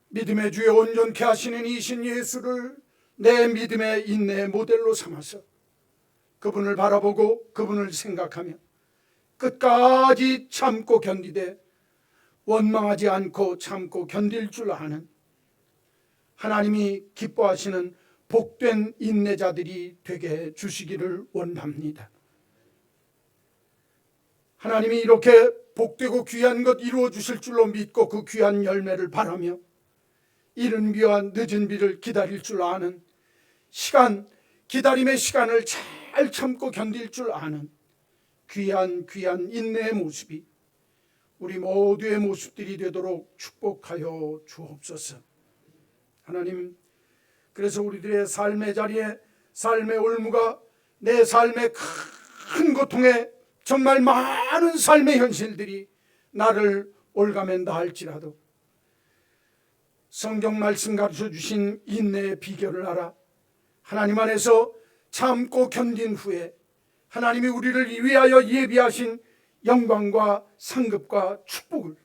믿음의 주에 온전케 하시는 이신 예수를 내 믿음의 인내의 모델로 삼아서 그분을 바라보고 그분을 생각하며 끝까지 참고 견디되 원망하지 않고 참고 견딜 줄 아는 하나님이 기뻐하시는 복된 인내자들이 되게 주시기를 원합니다. 하나님이 이렇게 복되고 귀한 것 이루어 주실 줄로 믿고 그 귀한 열매를 바라며 이른 비와 늦은 비를 기다릴 줄 아는 시간, 기다림의 시간을 잘 참고 견딜 줄 아는 귀한 인내의 모습이 우리 모두의 모습들이 되도록 축복하여 주옵소서. 하나님, 그래서 우리들의 삶의 자리에 삶의 올무가 내 삶의 큰 고통에 정말 많은 삶의 현실들이 나를 올가맨다 할지라도 성경 말씀 가르쳐 주신 인내의 비결을 알아 하나님 안에서 참고 견딘 후에 하나님이 우리를 위하여 예비하신 영광과 상급과 축복을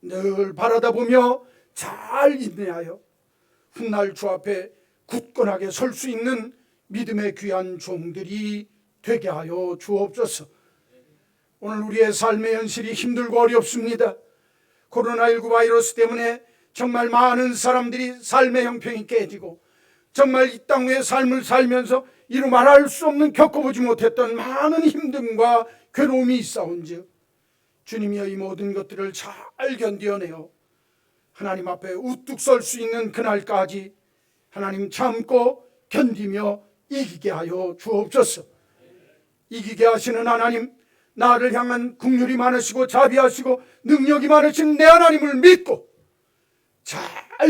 늘 바라다 보며 잘 인내하여 훗날 주 앞에 굳건하게 설 수 있는 믿음의 귀한 종들이 되게 하여 주옵소서. 오늘 우리의 삶의 현실이 힘들고 어렵습니다. 코로나19 바이러스 때문에 정말 많은 사람들이 삶의 형편이 깨지고 정말 이 땅 위의 삶을 살면서 이루 말할 수 없는 겪어보지 못했던 많은 힘듦과 괴로움이 있사온즉 주님이여 이 모든 것들을 잘 견디어내어 하나님 앞에 우뚝 설 수 있는 그날까지 하나님 참고 견디며 이기게 하여 주옵소서. 이기게 하시는 하나님, 나를 향한 긍휼이 많으시고 자비하시고 능력이 많으신 내 하나님을 믿고 잘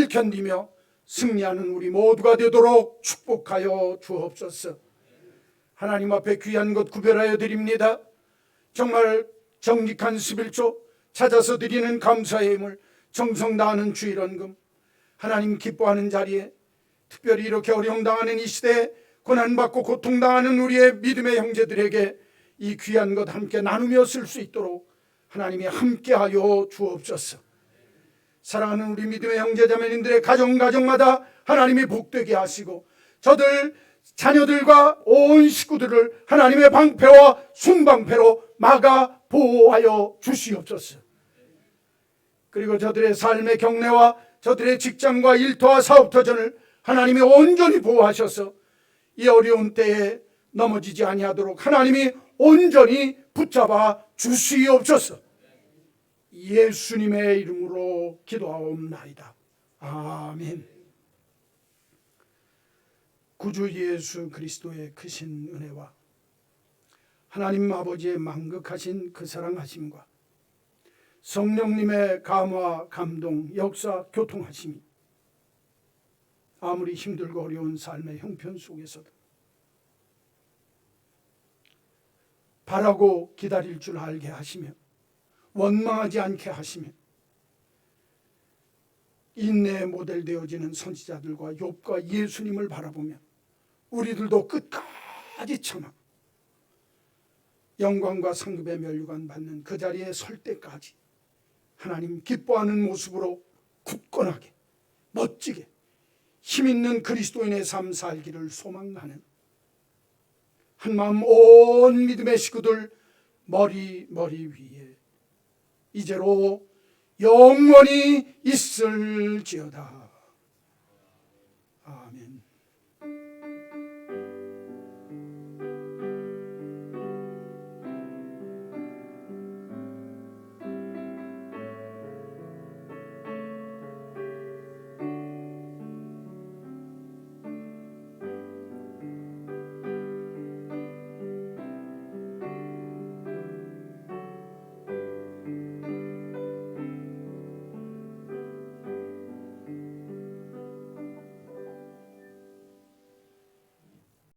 견디며 승리하는 우리 모두가 되도록 축복하여 주옵소서. 하나님 앞에 귀한 것 구별하여 드립니다. 정말 정직한 11조 찾아서 드리는 감사의 힘을 정성 다하는 주일원금, 하나님 기뻐하는 자리에 특별히 이렇게 어려움 당하는 이 시대에 고난받고 고통당하는 우리의 믿음의 형제들에게 이 귀한 것 함께 나누며 쓸 수 있도록 하나님이 함께하여 주옵소서. 사랑하는 우리 믿음의 형제자매님들의 가정마다 하나님이 복되게 하시고 저들 자녀들과 온 식구들을 하나님의 방패와 순방패로 막아 보호하여 주시옵소서. 그리고 저들의 삶의 경례와 저들의 직장과 일터와 사업터전을 하나님이 온전히 보호하셔서 이 어려운 때에 넘어지지 아니하도록 하나님이 온전히 붙잡아 주시옵소서. 예수님의 이름으로 기도하옵나이다. 아멘. 구주 예수 그리스도의 크신 은혜와 하나님 아버지의 만극하신 그 사랑하심과 성령님의 감화, 감동, 역사, 교통하심이 아무리 힘들고 어려운 삶의 형편 속에서도 바라고 기다릴 줄 알게 하시며 원망하지 않게 하시며 인내의 모델 되어지는 선지자들과 욥과 예수님을 바라보며 우리들도 끝까지 참아 영광과 상급의 면류관 받는 그 자리에 설 때까지 하나님 기뻐하는 모습으로 굳건하게 멋지게 힘있는 그리스도인의 삶 살기를 소망하는 한마음 온 믿음의 식구들 머리 위에 이제로 영원히 있을지어다.